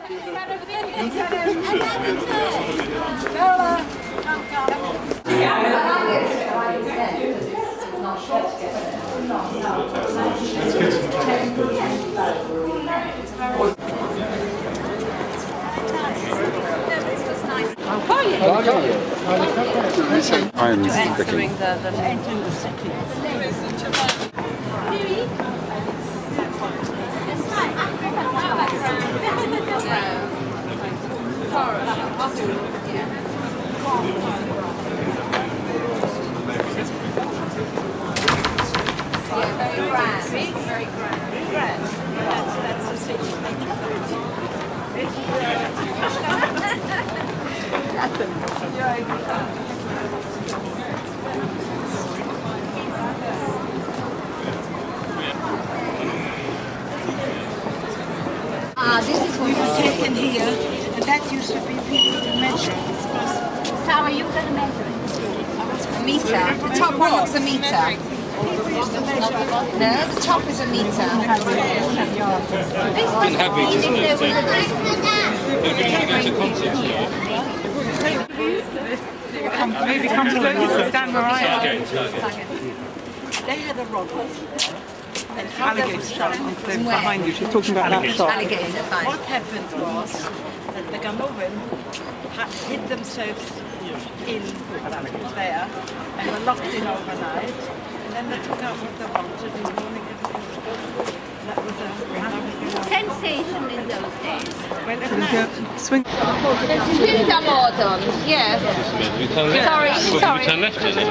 Entering the city. Very grand. Very grand. That's the city. This is what was taken here, and that used to be the measure. Sara, you got to measure it. A meter. The top one looks a meter. No, the top is a meter. Didn't have meters in those days. Maybe come to look, stand Mariah. They had a robber. Alligator shop behind you. She's talking about that shop. Alligator, fine. What happened was that the Ganoven hid themselves in there and were locked in overnight. And then they took out what they wanted in the morning. Everything was good. That was a Sensation in those days. When at night. Swing. Yes. We turn left. Sorry. We turn left, isn't it?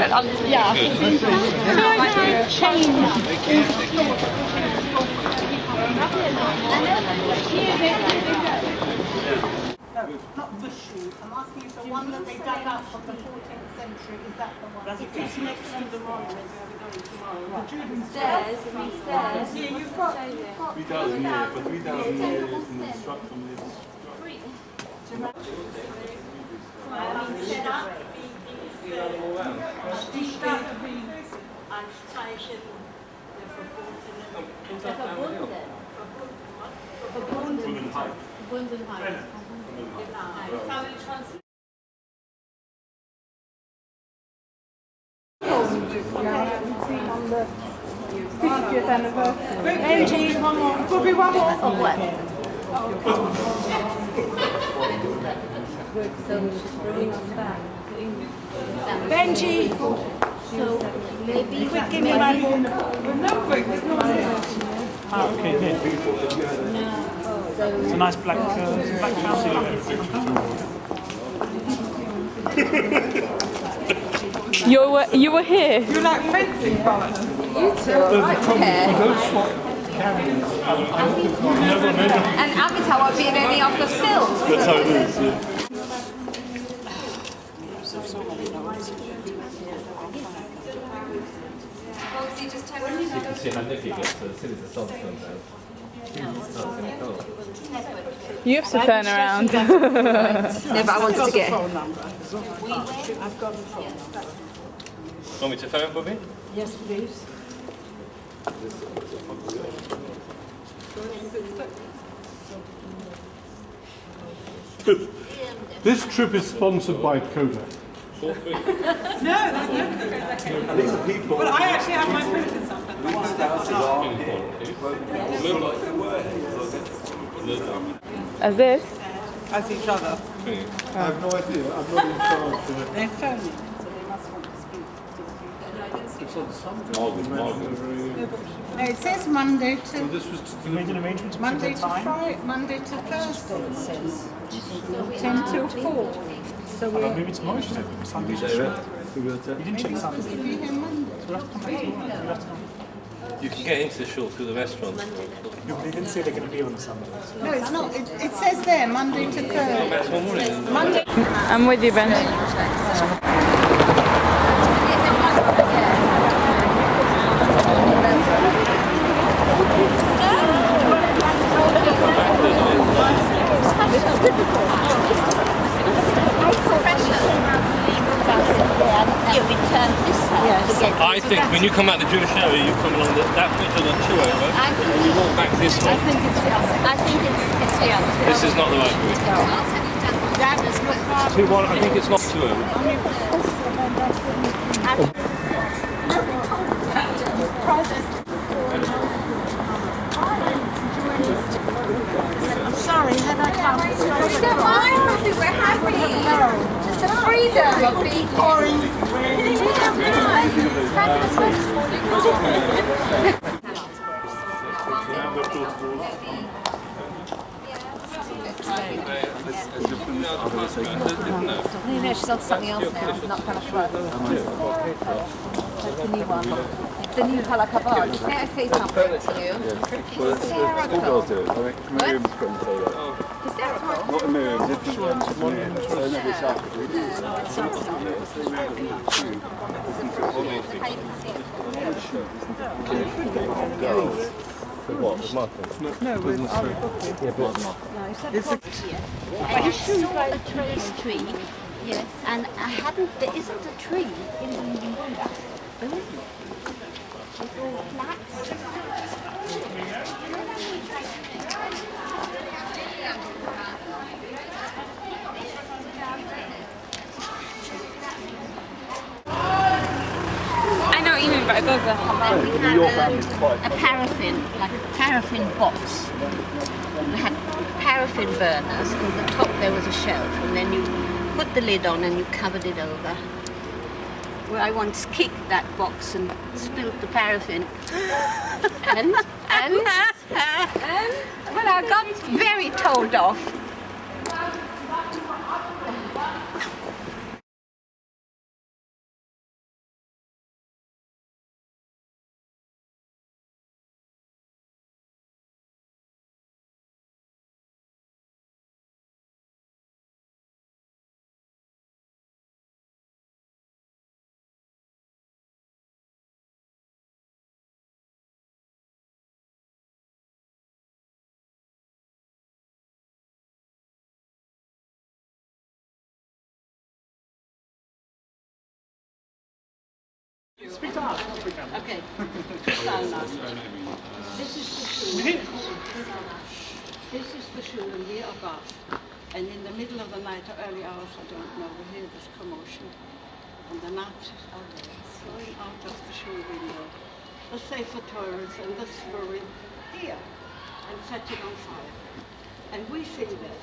Yeah. No, not the shoe. I'm asking you the one that they dug up from the 14th century. Is that the one? It's next to the monument where we're going tomorrow. Stairs, stairs. Yeah, you've got 3,000 years, for 3,000 years in the struck from this. Benji, one more. Could be one more. Of what? Benji. So maybe Quick, give me money. Okay, here. It's a nice black fountain. You were here. You like fencing, Colin? And Avatar won't be in any of the films. That's how it is, yeah. You can see how Nicky gets to as soon as the sun comes out. You have to turn around. No, but I wanted to get. I've got the phone number. Want me to phone Bobby? Yes, please. This trip is sponsored by Kodak. No, there's no. These are people. But I actually have my printed something. As this? As each other. I have no idea. I'm not in charge of it. They're phoning, so they must want to speak. It's on Sunday. No, it says Monday So to this was to You made an arrangement to Monday to time? Friday, Monday to Thursday. It says 10 till 4. So we're Maybe tomorrow she said Sunday. You didn't check Sunday. be here Monday. We'll have to come back tomorrow. You'll have to come. You can get into the shore through the restaurant. No, they didn't say they're going to be on a Sunday. No, it's not. It says there Monday to Thursday. That's one morning. Monday. I'm with you, Ben. Yeah, we turn this side. I think when you come out the Jewish area, you come along that bit of the two over, and you walk back this way. I think it's the other. This is not the right route. That is not far. 2-1, I think it's not 2 over. I'm sorry, had I come? Don't mind, Rosie, we're happy. Just the freedom of being boring. No, she's on something else now, not Palakabad. That's the new one. It's the new Palakabad. May I say something to you? Hysterical. Hysterical? Not a move, different What? The muffin? No, with Yeah, but I saw a trace tree. Yes. And I hadn't. There isn't a tree in the There isn't. It's all flats. I know what you mean, but it goes a Then we had a paraffin, like a paraffin box. We had paraffin burners, and at the top there was a shelf, and then you put the lid on and you covered it over. Well, I once kicked that box and spilled the paraffin. and well, I got very told off. Okay. Kristallnacht. This is the shul. This is the shul in Vienna Oct. And in the middle of the night or early hours, I don't know, we hear this commotion. And the Nazis are throwing out of the shul window the Sefer Torahs and the Spurim here and set it on fire. And we see this.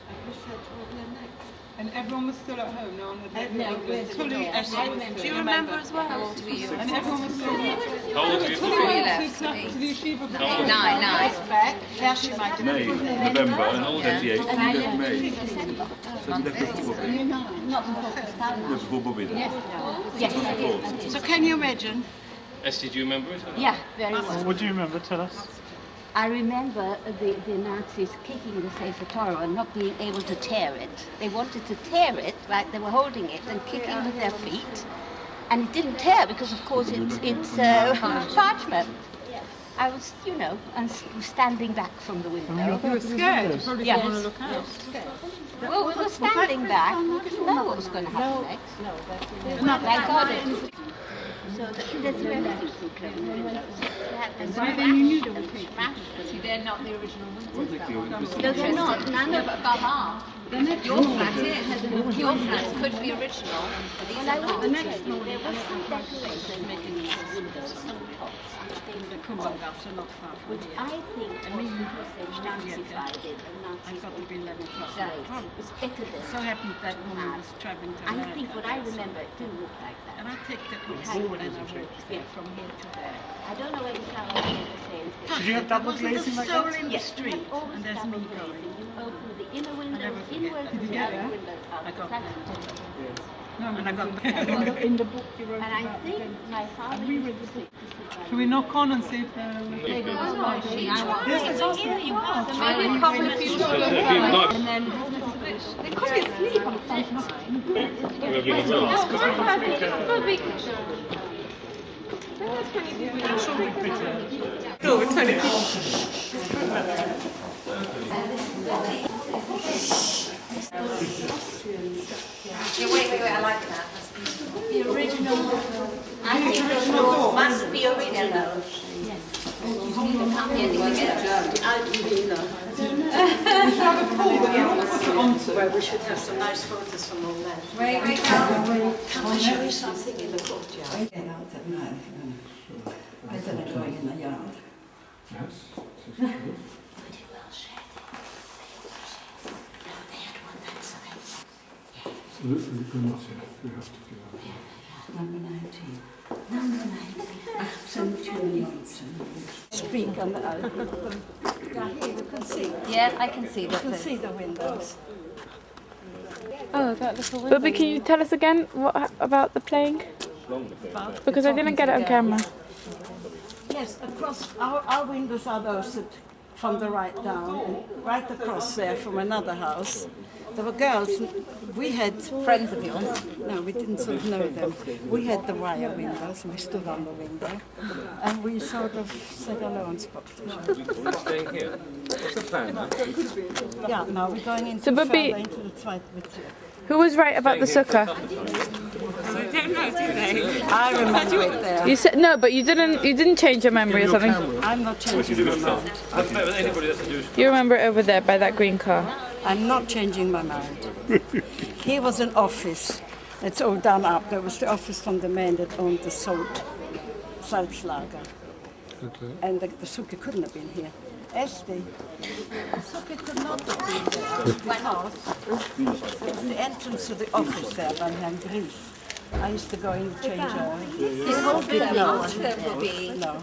And we said, well, we're next. And everyone was still at home, no one had Do you remember as well? How old were you? and everyone was still how old are you? Before you left. to the yeshiva. Nine. Back, there she might have May, been. November, and 28, and you get May. Not before Kristallnacht. Just before Bobby then. Yes. So can you imagine? Esther, do you remember it? Yeah, very well. What do you remember? Tell us. I remember the Nazis kicking the Sefer Torah and not being able to tear it. They wanted to tear it, like they were holding it and kicking with their feet. And it didn't tear because, of course, it's parchment. I was, standing back from the window. You were scared. You probably didn't want to look out. Well, we were standing back. We didn't know what was going to happen next. No, thank God. So there's no letters in the windows. Then you knew they were smashed. See, they're not the original ones. No, they're not. None of them are. Your flat is. Your flats could be original. But these are not. The next morning, there was some decoration making these windows, some tops, The Kumbangas are not far from which here. I think was Nazified it. I got to be 11 o'clock. It was better than So happened that woman was traveling to I America. think what I remember it didn't look like that. And I take the course and I walked there from here to there. I don't know whether Sarah did the same thing. Did you have double There wasn't glazing a like soul that? in the Yes, street, always and there's double me going. glazing. You open the inner windows never forget inwards that. and Did the you get outer there? windows out. I got there. No, And I got in the book you wrote And I about think my father used to sit Shall we knock on and see if they're... Yes, it's awesome. maybe a couple of people and then they could be asleep on wait, I like that. The original. I think the door must be original. Yes. Well, we should have some nice photos from all that. Wait, Can I show you something in the courtyard? I get out at night. Better than going in the yard. Yes. We have to give Number 19. Number 19. Speak on the yeah, here you can see. Yeah, I can see You that. can see the windows. Oh, that little window. Bobby, can you tell us again what about the playing? Because I didn't get it on camera. Yes, across our windows are those that from the right down, and right across there from another house. There were girls. We had Friends of yours. no, we didn't sort of know them. We had the wire windows, and we stood on the window, and we sort of said hello and spoke to each other. We're staying here. What's the plan? Yeah, now we're going into So, Bobby- further into the Zweite Bezirk. Who was right about the sukkah? I remember it there. You said no, but you didn't change your memory or something. I'm not changing my mind. You remember it over there by that green car. I'm not changing my mind. Here was an office. It's all done up. There was the office from the man that owned the Salzlager. Okay. And the sukkah couldn't have been here. Este, the sukkah could not have been there because it was the entrance to the office there by Herrn Grief. I used to go in and change This whole building will be. no.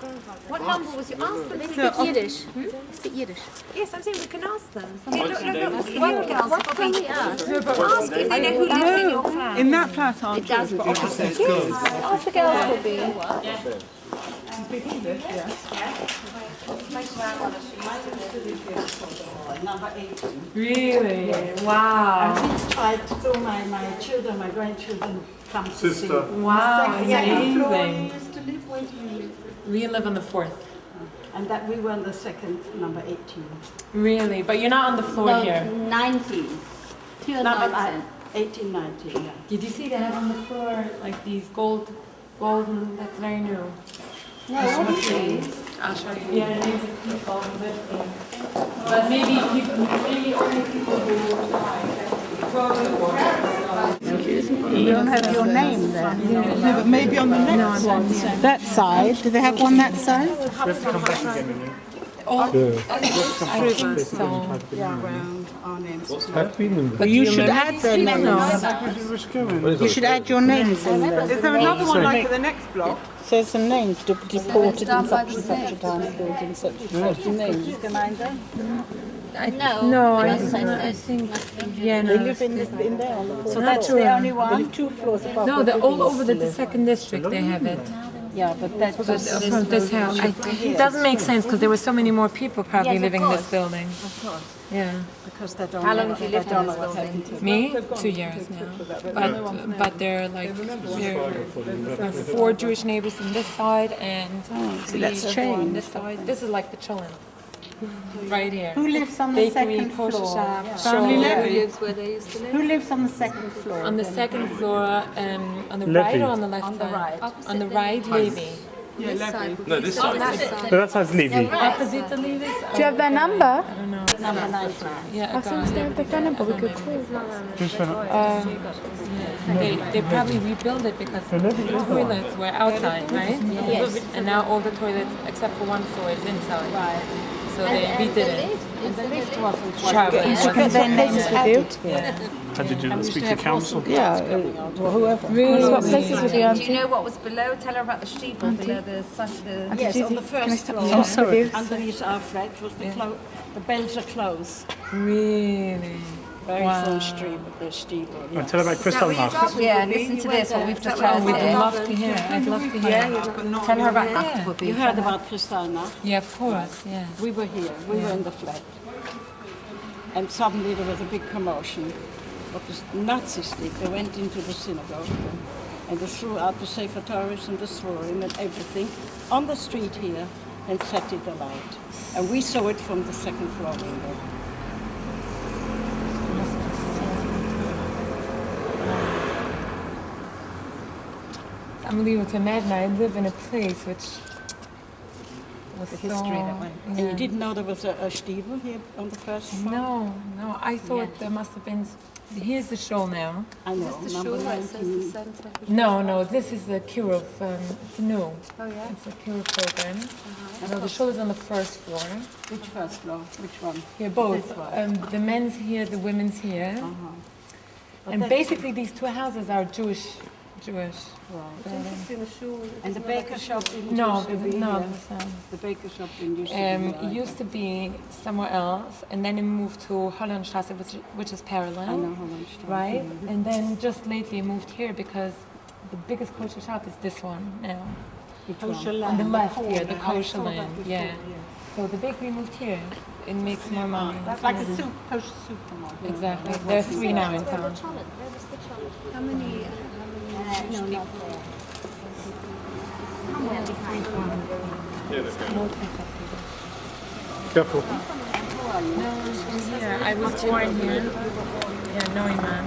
What number was it? Ask them. Speak Yiddish. Speak Yiddish. Yes, I'm saying we can ask them. What can we ask? Ask if they know who lives in your flat. In that flat, aren't you? But opposite. Ask the girls will be. Number 18. Really? Wow. And we tried to do my children, my grandchildren come to see. Sister. Wow, Second floor amazing. we used to live. Where do you live? We live on the 4th. And that we were on the second, number 18. Really? But you're not on the floor here. 19. Number 18, 19, yeah. Did you see they have on the floor like these golden, that's very new. No, what is it? I'll show you. Yeah, the names of people lifting. But maybe only people who You don't have your name there. No, but maybe on the next one. That side. Do they have one that side? Yeah, around our names. But you should add their names. You should add your names in there. Is there another one like at the next block? Says some names deported in such and such a time, building such and such names. No, I think Vienna. They live in there on the floor. So that's the only They one? live 2 floors above. No, they're all over the second district. They have it. Yeah, but that was From this house, it doesn't make sense because there were so many more people probably living in this building. of course. Yeah, Because they don't How know long what- have you they lived don't in know this what happened to me 2 years now. But they're like there are 4 Jewish neighbors on this side and 3 that's on changed. this side. This is like the Cholin, right here. Who lives on the Bakery, second kosher floor? shop, Family shop. Levy. Who lives on the second floor? On the second floor, on the right or on the left side? right. On the right, Levy. No, this side. So that sounds Levy. Opposite the Levy's? Do you have their number? I don't know. Number 19. Yeah, a guy. Have their phone number? We could call. They probably rebuilt it because the toilets were outside, right? Yes. And now all the toilets, except for one floor, is inside. Right. So they redid it. And the lift wasn't Probably. You should get their names added here. How did you speak to council? Yeah, whoever. Really? What places was he on? Do you know what was below? Tell her about the Stiebel below the Yes, on the first floor. Oh, sorry. Underneath our flat was the bells are closed. Really? Very full street with the steeple. Yeah. And tell about Kristallnacht. Yeah, listen to this what we've just heard. We'd love to hear. I'd love to hear. Tell her about that. You heard about Kristallnacht? Yeah, of course. Yeah. We were here. We were in the flat. And suddenly there was a big commotion. What the Nazis did, they went into the synagogue and they threw out the Sefer Torahs and the Sforim and everything on the street here and set it alight. And we saw it from the second floor window. unbelievable to imagine. I live in a place which was The history that went. Yeah. And you didn't know there was a Stiefel here on the first floor? No. I thought there must have been. Here's the show now. I know. Number 19. No. This is the Kirov. It's new. Oh yeah. It's a Kirov program. So the show is on the first floor. Which first floor? Which one? Here, both. This one. The men's here, the women's here. And basically, these two houses are Jewish. And the baker shop didn't used to be here. The baker shop didn't used to be It here. used to be somewhere else, and then it moved to Hollandstrasse, which is parallel. I know Hollandstrasse. Right? And then just lately it moved here because the biggest kosher shop is this one now. On the left here, the kosher land. Yeah. So the bakery moved here. It makes more money. That's like a kosher supermarket. Exactly. There are 3 now in town. How many? No, not there. Somewhere behind. Careful. Yeah, I was born here. Yeah, Neumann.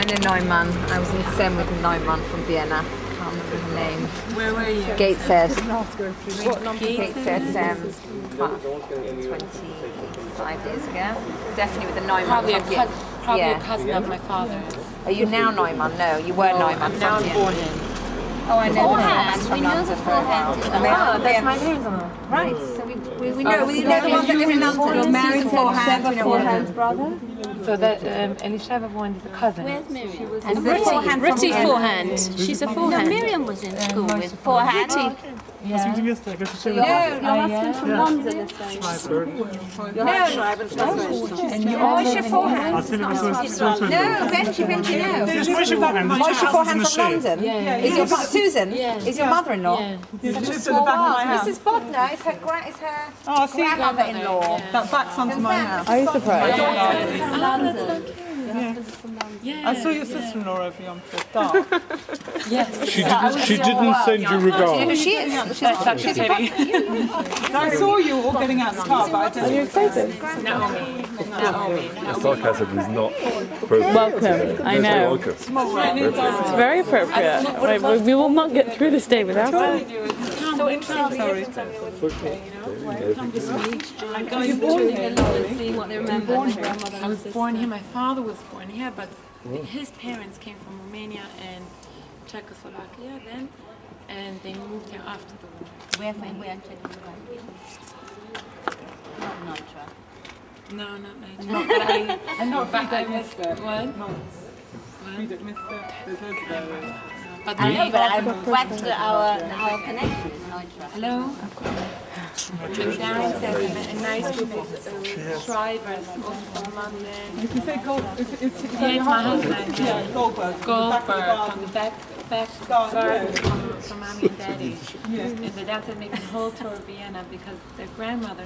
I know Neumann. I was in SEM with Neumann from Vienna. Can't remember her name. Where were you? Gateshead. What number? Gateshead, 25 years ago. Definitely with the Neumann Probably, from Vienna. a cousin of my father's. Are you now Neumann? No, you were Neumann from Now I'm Vienna. born in. Oh, I know. Forehand. We know the forehand. Oh, that's my parents on. Right, so we know the ones that live in London. You're married to Forehand, we know Forehand's brother. So that Elisheva one is a cousin. Where's Miriam? And Ritty Forehand. She's a forehand. No, Miriam was in school with forehand. I was meeting yesterday. I guess No, your husband's from London. No, And you all live in Forehand. I'll tell you what's No, Benji, no. Yes, Moshe Forehand. Moshe Forehand from London. Is your Susan? Is your mother-in-law? Mrs. Bodner is her Oh, see, grandmother-in-law. that backs onto my house. Are you surprised? I saw your sister-in-law over Yom Tov. Dark. She didn't send you regards. Who she is? She's I saw you all getting out of the car, but I didn't. Are you excited? Naomi. Sarcasm is not Welcome. I know. It's very appropriate. We will not get through this day without it. So interesting. Sorry. I'm going to see what they remember. I was born here. My father was born here, but his parents came from Romania and Czechoslovakia then, and they moved here after the war. Where in Czechoslovakia? Not Nitra. No, not Nigeria. And not But I Frida was Mister. what? Frida Mister. There's loads of areas. But I know, we but I went to our connection in Nitra. hello. And downstairs a nice group of Shrivers, also from London. You can say Gold. It's my husband. Yeah, Goldberg. Goldberg from the back garden Yeah. from mommy and daddy. And the dad said making a whole tour of Vienna because their grandmother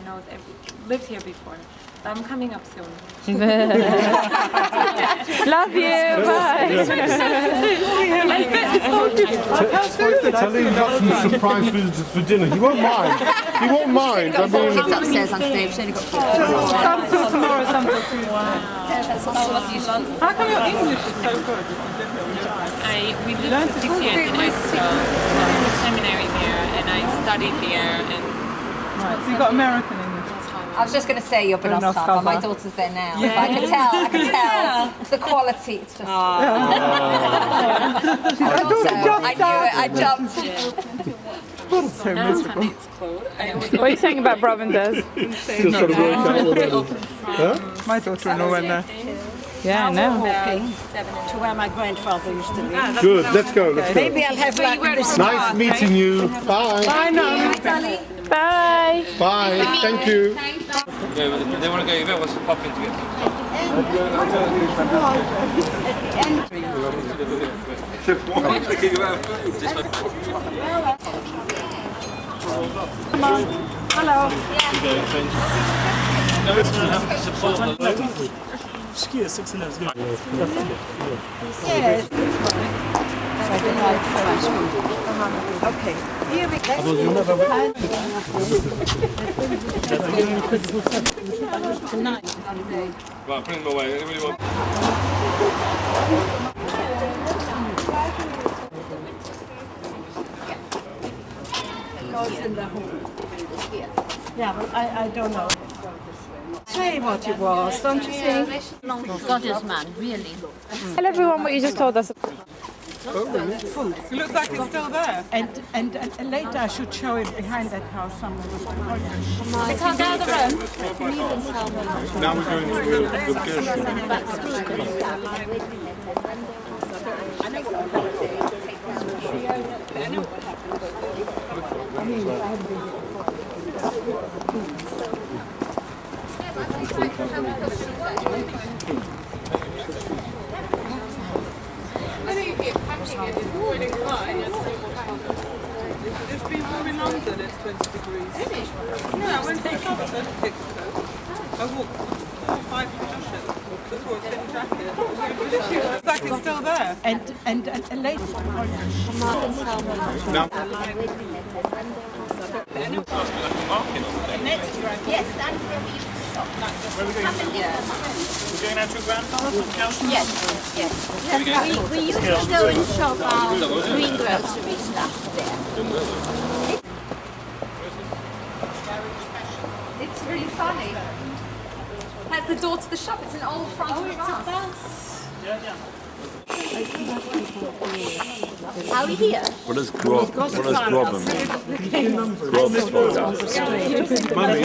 lived here before. So I'm coming up soon. Love you. Bye. Tell him got some surprise visitors for dinner. He won't mind. He won't mind. I mean, Kids upstairs on stage. She's only got 4. Some till tomorrow, some till Tuesday. Wow. How come your English is so good? We lived for 6 years in Israel. I went to seminary there and I studied there. And Right, so you got American English. I was just going to say you're Benoskava. My daughter's there now. Yeah. But I can tell the quality. It's just. I jumped. So now miserable. tonight's closed. What are you saying about Brovenders? just got to work out already. My daughter-in-law went there. Yeah, I know. to where my grandfather used to live. Good. Let's go. Let's go. Maybe I'll have like this. Nice meeting you. Bye. I know. Bye. Bye. Thank you. They want to go, you better pop in together. Ski is 6 and that's good. Okay. Here we go. Right, put them away. Anybody want? Yeah, but I don't know. Say what it was, don't you think? Goddess man, really. Tell everyone what you just told us. It looks like it's still there. And later I should show it behind that house somewhere. We can't go out of the room. Now we're going to the Kirche. It's been warm in London, it's 20 degrees. Yeah, I went to the shop and picked it up. I walked 5 fashion before it's in jacket. It looks like it's still there. And later. Yes, that's where we shop. Where are we going? We're going out to grandfather's from Kelsen? Yes, yes. We used to go and shop our green grocery stuff there. It's really funny. Has the door to the shop. It's an old front of glass. Are we here? What is Grob? What is Grobham? Mummy,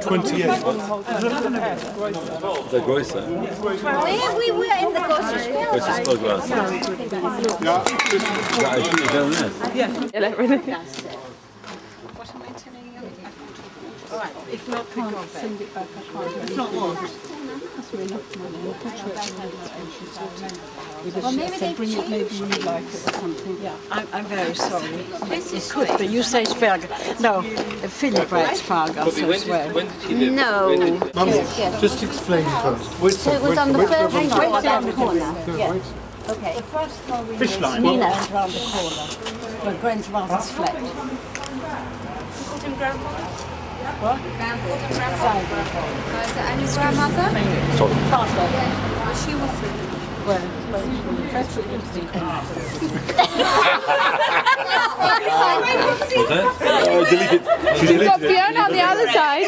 28. The Größe. We were in the grocery store. Größe Spillglas. Ja, ich will nicht. If not, we can't send it back. It's not what? Well, maybe they Bring it, maybe you like it or something. Yeah. I'm very sorry. It could be. You say Sperger. No, Philip writes Fargas as well. No. Mummy, Yes, yes. just explain first. Wait, So it was on the first floor down the corner. Yeah. Okay. The first floor we Fish line. went round the corner, where grandmother's flat. What? Side. Is there any grandmother? Father. She was. Well, that's what you think. Delete it. She You've got deleted it. Fiona on the other side.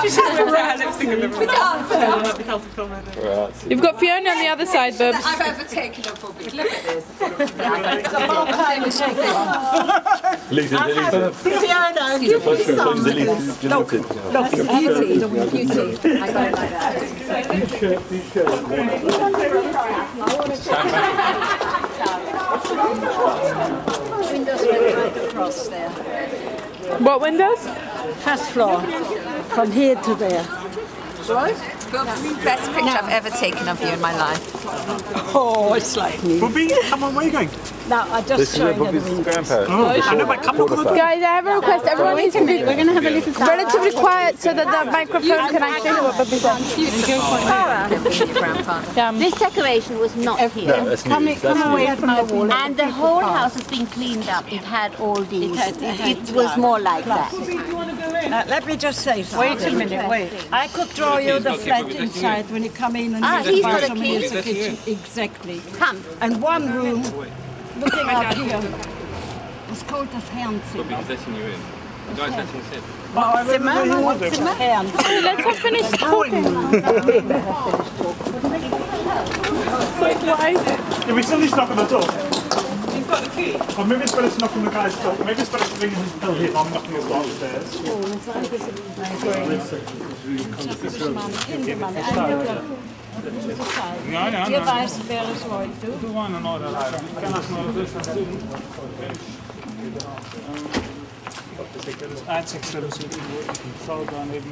She's just wearing her lipstick in the room. You've got Fiona on the other side, Bubs. I've overtaken her for me. Look at this. Delete it. Delete it. Fiona, give me some. Delete it. Delete it. Look, beauty. Beauty. I got it like that. Windows went right across there. What windows? First floor, from here to there. Best picture I've ever taken of you in my life. Oh, it's like me. Bobby, come on, where are you going? Now, I This just is where showing you the Bobby's windows. grandparents. I know, but come on. Guys, I have a request. Everyone needs to be relatively quiet so that the microphone can actually hear what Bubby's saying. This decoration was not here. No, that's new. Come away from the wall. And the whole house has been cleaned up. It had all these. It was more like that. Let me just say something. Wait a minute, wait. I could draw you the flat inside when you come in and use he's the got a bathroom key. and use the kitchen. Exactly. Come. And one room, looking up here, was called das Herrenzimmer. letting you in. The guy's letting us in. Zimmer? What Zimmer? Herrenzimmer. Let's have finished talking. Yeah, we still need to knock on the door. You've got the key. Or maybe it's better to knock on the guy's door. Maybe it's better to ring his bell here. I'm knocking his door upstairs. Ja. Ihr weißt, wer es heute. Du waren in Ordnung. Ich kann das noch das Einzigste, was ich soll dann eben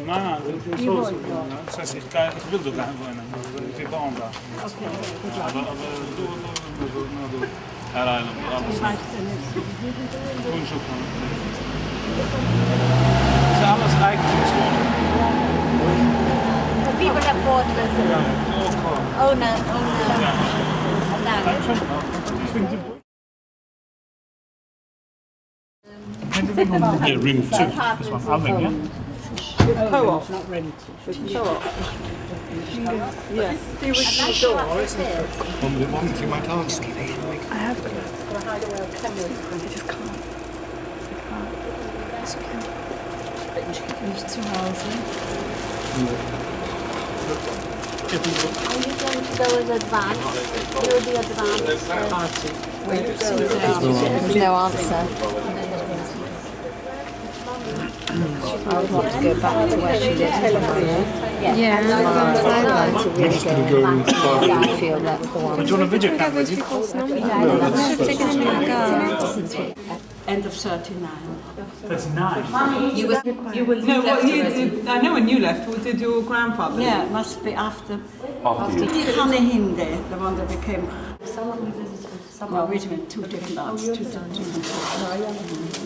Nein, das ist so. Das heißt, ich will da gar nicht wohnen. Wir bauen da. Aber du. Her aylım. Konuşalım. Das ist alles Eigentumswohnung. People have bought this. Owner. Yeah, ring 2. This one. I'll ring, yeah? With co-op. Not ready to. With co-op. Yes. One through my dance. I have got it. I just can't. It's okay. Nicht zu Hause. Are you going to go in advance? You'll be advanced. There's no answer. I would want to go back to where she lives. Yeah, I'd like to really go back. I feel that's the one. Do you want a video camera? End of 39. That's 9. You will No, what I know when you left. What did your grandfather? Yeah, it must be after Hanne Hinde, the one that became. No, wait a minute, two different aunts.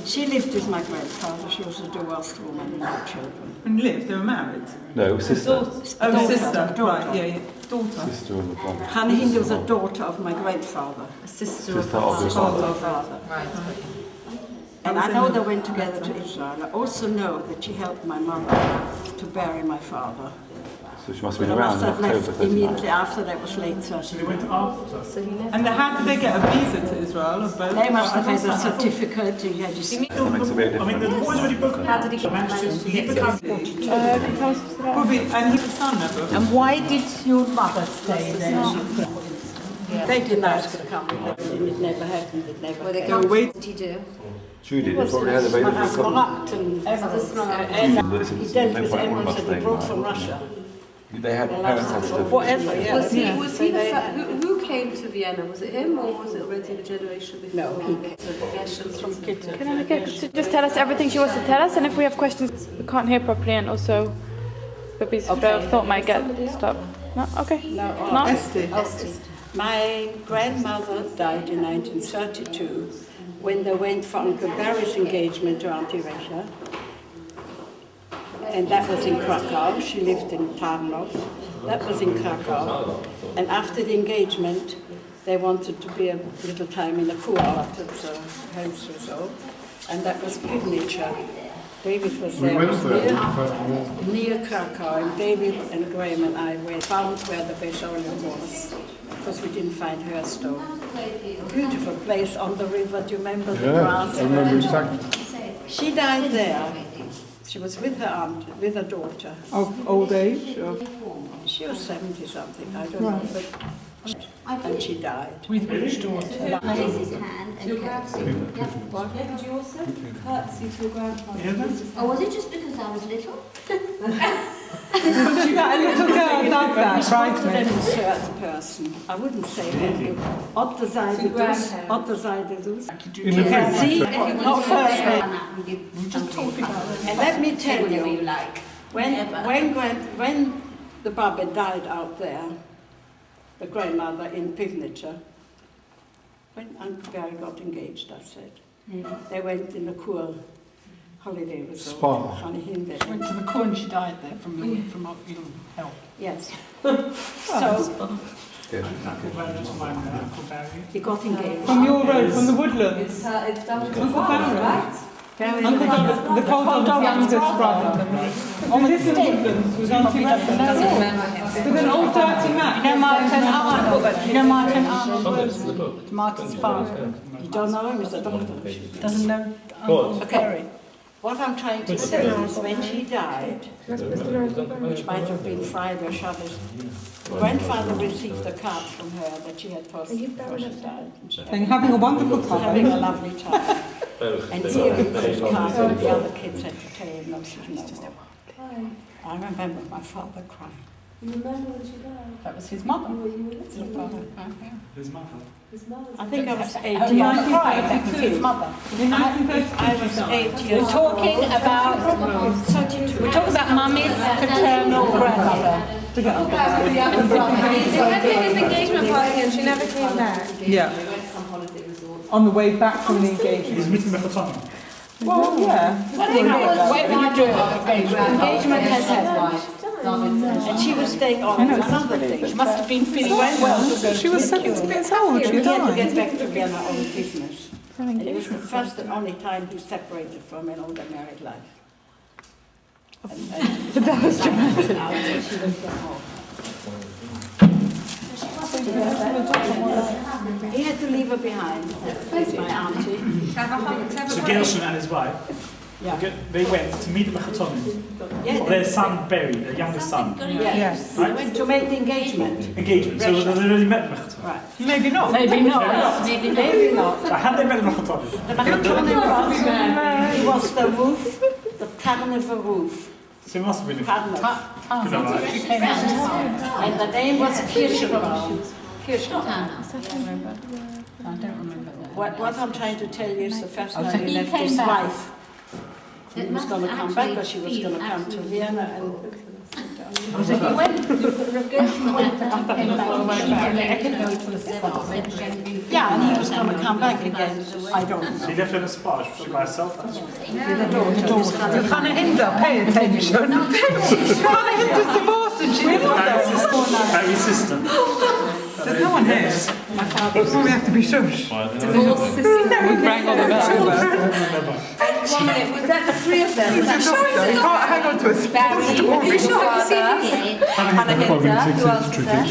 She lived with my grandfather. She was a divorced woman and had children. And lived? They were married? No, sister. Oh, sister. Right, yeah. Daughter. Sister of the father. Hanne Hinde was a daughter of my grandfather. Sister of the father. Right. And I know they went together to Israel. I also know that she helped my mother to bury my father. So she must have been They around must in have October left 39. immediately after that was late 30. They went after. And how did they get a visa to Israel? Of both? They must have had a certificate. You had to That makes a big I mean, the difference. boys already broken. How did he Probably, and he was a son never. And why did your mother stay there? They didn't ask her to come with them. It never happened. It never Were they happened. going Wait. to do? Judy, they probably had a very different couple. Corrupt and he dealt with animals that he brought from Russia. They had parents had stuff. Whatever, yeah. Was he who came to Vienna? Was it him or was it already the generation before? No, he came. From Kitchen. Can I get to just tell us everything she wants to tell us, and if we have questions, we can't hear properly, and also Baby's thought might get stopped. No, okay. No, Este. My grandmother died in 1932 when they went for Uncle Barry's engagement to Auntie Resha. And that was in Krakow. She lived in Tarnów. That was in Krakow. And after the engagement, they wanted to be a little time in a kurort at the house or so. And that was Pivnica. David was there. We went there. Near Krakow. And David and Graham and I found where the Besolia was. Because we didn't find her stone. Beautiful place on the river. Do you remember the grass? I remember exactly. She died there. She was with her aunt, with her daughter. Of old age? She was 70 something, I don't know. But, and she died. With which daughter? Raise his hand and curtsy. Did you also curtsy to your grandfather? Oh, was it just because I was little? Because you got a little girl like that, right? Insert person. I wouldn't say that. Other side of this. Other side of this. You can see, not first name. Just talk about it. And let me tell you, when the Baba died out there, the grandmother in Pivnica, when Uncle Gary got engaged, I said, they went in the Kur holiday resort. Spa. Hanne Hinde. Went to the Kur and she died there from ill health. Yes. Oh, So, he got engaged. From your road, from the woodlands. It's done with Uncle Barry. right? Uncle Barry, the cold dog's youngest brother. On the woodlands with Auntie Resha. With an old dirty map. You know Martin Arnold? You know Martin Arnold? Martin's father. You don't know him, he's a doctor. Doesn't know Uncle Barry. What I'm trying to say is when she died, which might have been Friday or Shabbos, grandfather received a card from her that she had posted before she died. And having a wonderful time. Having a lovely time. And here in this card, and the other kids had to tell him, no, she's no more. I remember my father crying. You remember when she died? That was his mother. His father. His mother. I think I was 8 Her years mother cried, that was his mother. In 1932. I was 8 years We're talking about mummy's paternal grandmother. He went to his engagement party and she never came back. Yeah. They went to some holiday resort. On the way back from the He's engagement. meeting with Tom. Well, yeah. When did you do engagement has happened. And she was staying on another thing. She must have been feeling well. She was 70 years old. She He had to died. get back to Vienna on business. And it was the first and only time he separated from an older married life. That was dramatic. He had to leave her behind. My auntie. So Gershon and his wife, they went to meet the Mechatonim. Their son Berry, their youngest son. Yes. Right? Went to make the engagement. Engagement. So they already met the Mechatonim. Right. Maybe not. Maybe not. Maybe not. So how they met the Mechatonim? The Mechatonim was the roof, the carnival roof. So it must have been a And the name was Kirschenbaum. Kirschenbaum. I don't remember that. What I'm trying to tell you is the first time he left his wife. He was going to come back, or she was going to come to Vienna. And yeah, and he was going to come back again. I don't know. So he left her in a spa, was she by herself? Hannah Hinder, pay attention. Hannah Hinder's divorced and she lives with Harry's sister. No one knows. My father. We have to be shush. Divorce sister. We rang on the bell. One minute, was that the three of them? He's a doctor. He can't hang on to a Barry, are you sure I've seen this? Hannah Hinter, who else was there?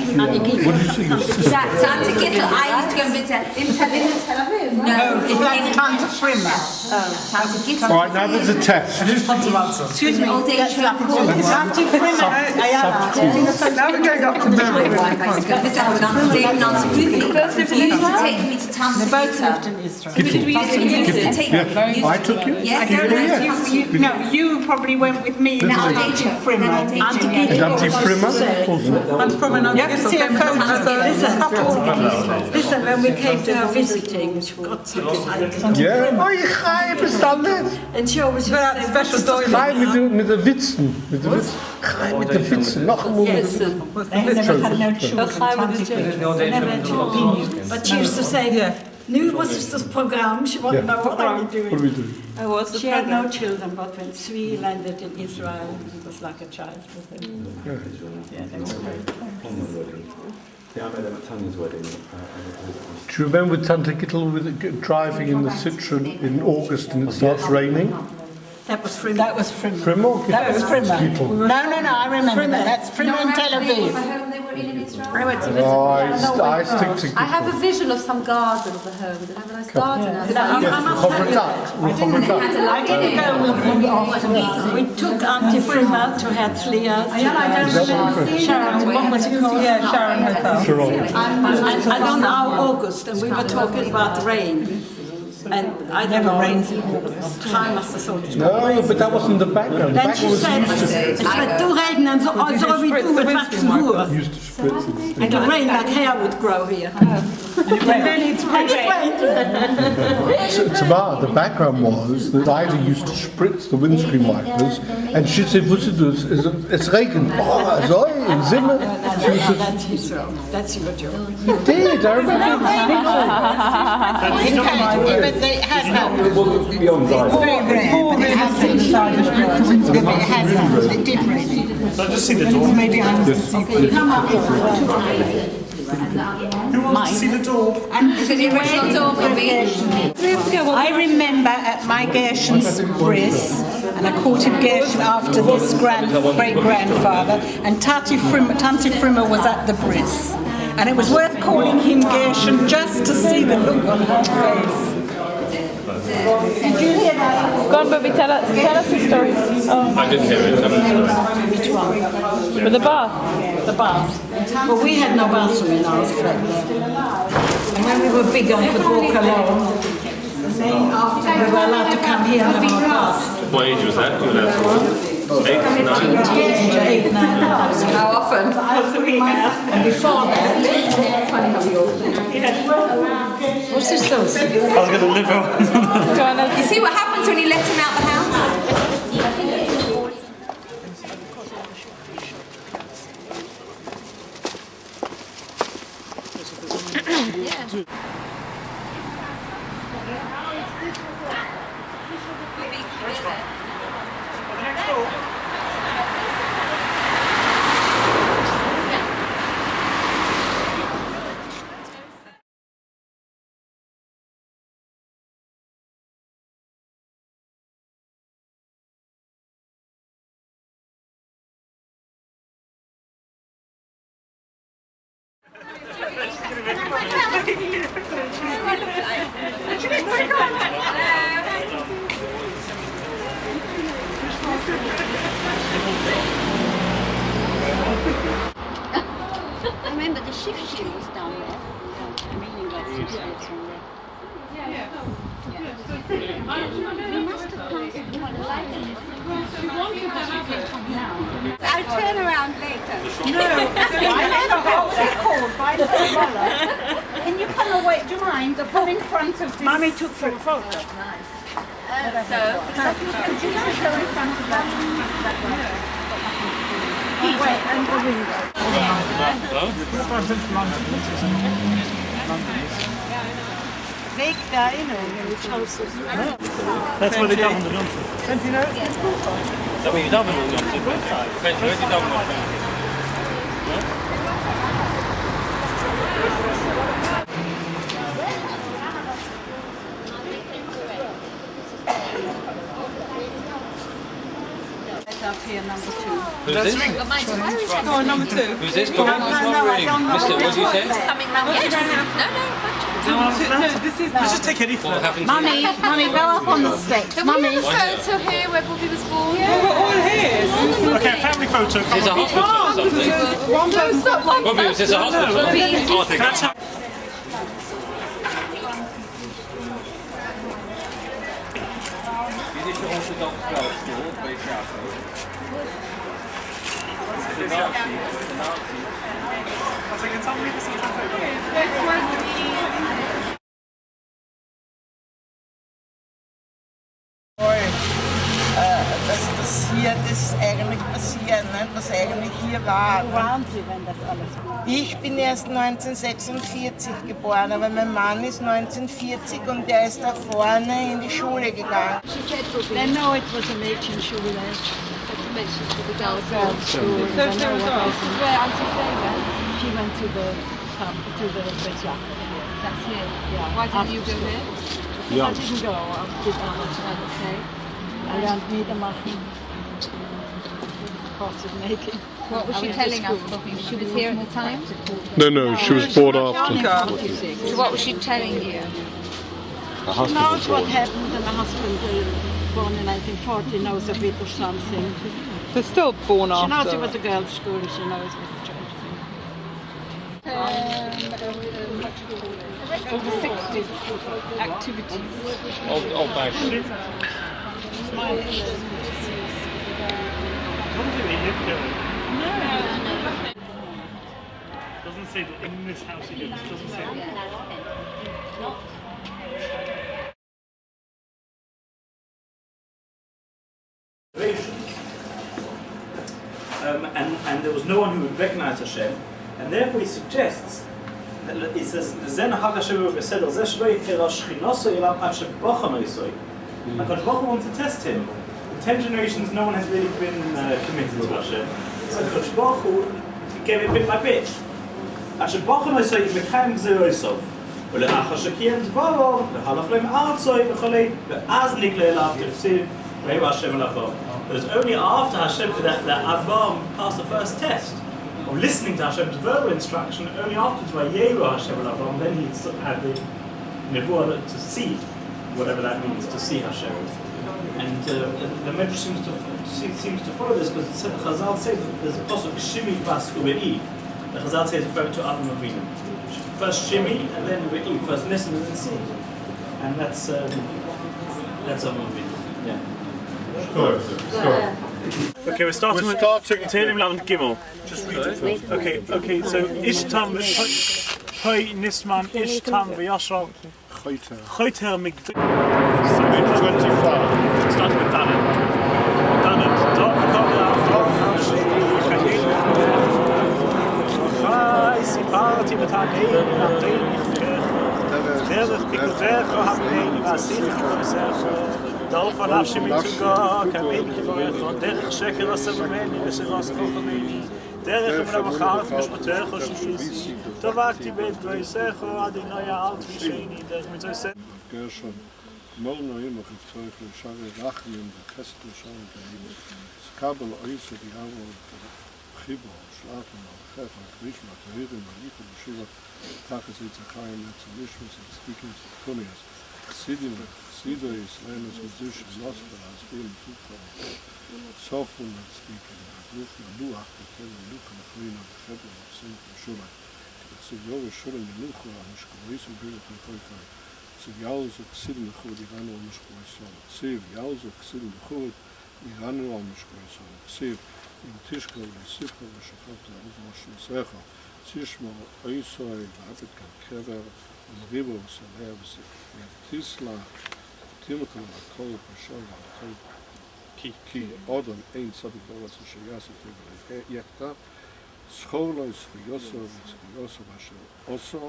Tante Gittel, I used to go and visit in Tel Aviv. No, that's Tante Frimmer. Tante Gittel. All right, now there's a test. And who's Tante Lanza? Excuse me, all day Tante Frimmer. Now we're going up to memory. He used to take me to Tante Gittel. Yeah. I took you? Yes. No, you probably went with me. And Auntie Frimmer. And Auntie Frimmer also. You have to see a photo of Listen, when we came to her visiting, she got so excited. Ja? Oh, je ga je bestanden. And she always had a special Ga je met de witsen. Ga je met de witsen. Nog een moment. But she used to say, nu was this program, she wanted to know what are we doing. What are we doing? She had no children, but when Svi landed in Israel, he was like a child with him. Yeah, they were great. Yeah, I met them at Tanya's wedding. Do you remember Tante Gittel driving in the Citroen in August and it starts raining? That was Frimmer. That was Frimmer. Frimmer? That was Frimmer. Gittel. No, I remember that. That's Frimmer in Tel Aviv. I went to visit. I stick to I have a vision of some garden of the home. Did I have a nice garden outside? I didn't go with them. We took Auntie Frimmer to Herzliya. Sharon, what was it called? Yeah, Sharon Hotel. I don't know, August, and we were talking about rain. And I never rains in August. Time must have thought it No, but that wasn't the background. Then she said, es wird durchregnen, so wie du mit wachsen Ruhe. Used to spritz it. And the rain like hair would grow here. Tamar, the background was that Ida used to spritz the windscreen wipers, and she said, "What's it do? It's regen." Oh, so in Zimmer. That's Israel. That's your joke. You did. I remember. But it has happened. It's Beyond very rare, but it has happened. It has happened. It did rain. So I just see the door. Maybe I was Who wants to see the door? Is it the original door, maybe? I remember at my Gershon's bris, and I courted Gershon after his great-grandfather, and Tante Frimmer was at the bris. And it was worth calling him Gershon just to see the look on her face. Did you hear that? Go on, Bobby, tell us the story. Oh. I didn't hear it. Which one? With the bath? The bath. Well, we had no bathroom in our flat. And when we were big and could walk alone, we were allowed to come here and have our bath. What age was that? You were there for 8, 9? How often? And before that, what's this though? I was going to live on. You see what happens when you let him out the house? I'll turn around later. No, what was it called? Can you come away? Do you mind? Come in front of this. Mummy took some photos. So, Could you guys go in front of that? Wait, and the window. Weg da innen, which house is That's where they govern the Johnson. And you know, Is that where you done with the Johnson? Where did you done with Up here, number 2. Who's this? Go on, number 2. Who's this? Go on, what's not ring? Mister, what did you say? No, this is Just take any What happened to Mummy, go up on the steps. Mummy. Photo here where Bobby was born. we're all here. Okay, family photo. Is this a hospital or something? Bobby, was this a hospital? Oh, That's how. Jüdische Orthodox Girls School, based out of the dass das hier das eigentlich passiert, ne? Was eigentlich hier war. Wahnsinn, wenn das alles war. Ich bin erst 1946 geboren, aber mein Mann ist 1940 und der ist da vorne in die Schule gegangen. They know it was a Mädchenschule. Girls' school. So she was off. She went to the Kristallnacht. That's here. Yeah. Why didn't you go here? I didn't go. I did not want to. Okay. I don't need a machen. Cost of making. What was she telling us, Bobby? She was here at the time? No, she was born after. So what was she telling you? Her She knows what happened and her husband, born in 1940, knows a bit of something. They're still born She knows after. it was a girls' school, she knows what the church over 60 activities. old bag. Doesn't say that in this house he lives. Doesn't say that. And there was no one who would recognize Hashem, and therefore he suggests that he says Zen Hashem Beseder Ze Shlo Yikra Shchinoso Elam Ad Shebachon Oisoi. HaKadosh Baruch Hu wants to test him. In 10 generations, no one has really been committed to Hashem. So HaKadosh Baruch Hu gave it bit by bit. Ad Shebachon Oisoi Mekayim Gzir Oisov. ולאחר שקיים דברו, והלך להם ארצוי וכולי, ואז נגלה אליו ככתיב, ויהי השם אליו. It was only after Hashem that Avram passed the first test of listening to Hashem's verbal instruction, only afterwards Vayehu Hashem and Avram, then he had the nevuah to see, whatever that means, to see Hashem. And the Midrash seems to follow this because Chazal says that there's a pasuk Shimi Bas Ube'i. The Chazal says referring to Avram Avinu. First Shimi and then Ube'i. First listen and then see. And that's Avram Avinu. Yeah. Okay, we're starting with Tehillim Lamed Gimel. Just read it. Okay, so Ishtam Hoy Nisman Ishtam V'Yashar Choyter Migdal. So we're 25. Starting with Dalet. Dort V'Kovla Chai Siparti V'Tanein V'Atein Derech Pikudecha Ha'Nein V'Asich V'Secha דאוף עליו שמיתוגו, כמין כבורך, דרך שקר עשה ממני, ושבוס כוחמני, דרך אמנה בחרת משפטך או ששיס, תבקתי בית גויסך, אדינו יעלת משני, דרך מצויסך. גרשון, מורנו אימך יפתוח לשערי רחמים וכסת לשערי גאים, סקבל אויסו דיארו חיבו, שלאטו, חפר, קרישמה, תהירים, הליכו בשובה, תחס יצחיים, לצלישמוס, צדיקים, צדקוניאס, חסידים, Sido is Lenos Musician Gospel as being soulful and speaking, Luch, Luach, the Luke, and Queen of the Federal of Saint Shula, it's a yoga shouldn't be new for I'm sure beautiful for it's a yals of sitting the hood Iran on the square so see yals of sitting the hood Iran on the square so see in Tishko the Sifka the Shakot the Russian Secha Tishmo Oisoi Vapid Kever and Rivers and Herbs Tisla Timothy Kol Pashova Ki Odom Ein Sadik Bolas Shayasa Yekta Schola is for Yosov, it's for Yosov Asher Oso,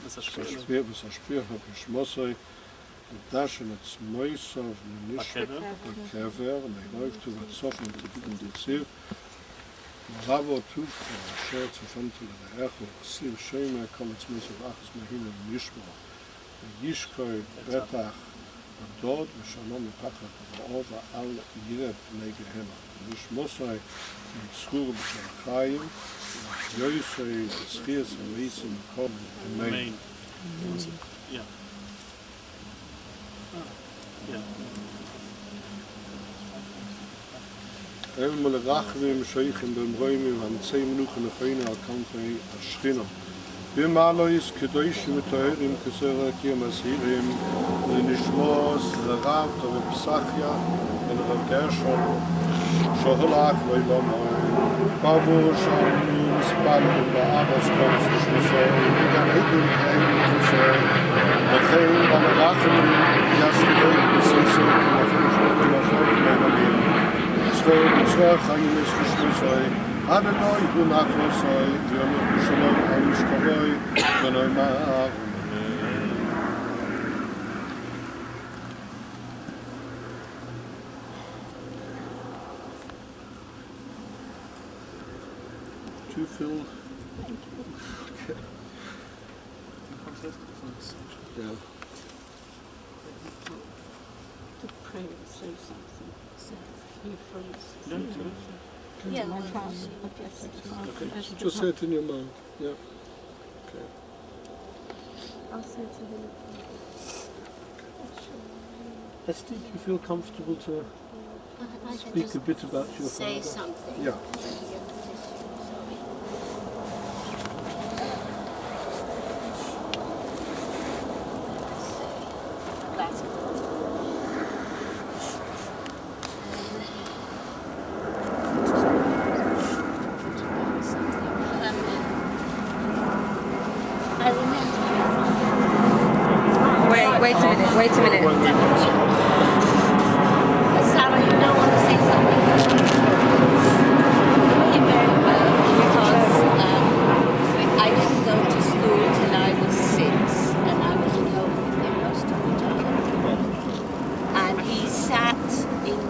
was a Spiel of Geschmossoi, the Dashen it's Moisov, Nishka, Kever, and they läuft to that soften to begin to see. Ravo Tuf, Asher zu Fentel, the Echo, Sir Shema, Komets Mesov Achas Mahina, Nishma, Yishkoi, Betach, dort, Shalom Pachat, over all Yireb Negehema. Nishmosoi, Schur B'Shalchayim, Yoisei, Schias, and Mesim, Kol, and Main. Yeah. Yeah. Elmel Rachvim, Sheichim, Ben Roimim, and 10 Minuchen of Feina, Al-Kanfei, Al-Shchina. Bimalois, Kedoshim, Teherim, Kesera, Kiyamasirim, Nishmos, Rav, Tove Psachia, and Rav Gershon, Shohalach, Leilamai, Babu, Shani, Spalin, Ba'abas, Kos, Shusay, Migan Edim, Kain, Shusay, Machain, Bamarachim, Yastigay, Sisay, Kinafushay, Kinafushay, Tzvay, Tzvay, Chayim, Shusay, Adonai, Unachosay, Yom Shalom, Amishkavay, Benoi Ma'ar, to fill. Okay. Yeah. To pray and say something. You first. No, Yeah, okay. Just say it in your mind. Yeah. Okay. I'll say it to him. Este, do you feel comfortable to speak a bit about your say father? Something. Yeah. Wait a minute. Sarah, you don't want to say something? Very well, because I didn't go to school till I was 6, and I was at home with him most of the time. And he sat in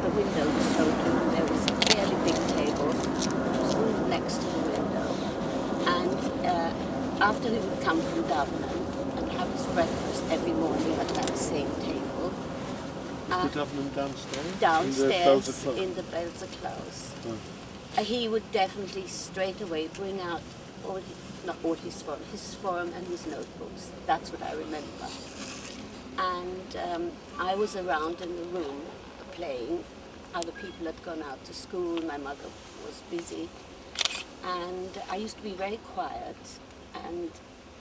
the window we showed him. There was a fairly big table, which was moved next to the window. And after he would come from Dublin and have his breakfast every morning at that same table. Is the Dublin downstairs? Downstairs in the Belzer Close. He would definitely straight away bring out his form and his notebooks. That's what I remember. And I was around in the room playing. Other people had gone out to school. My mother was busy. And I used to be very quiet. And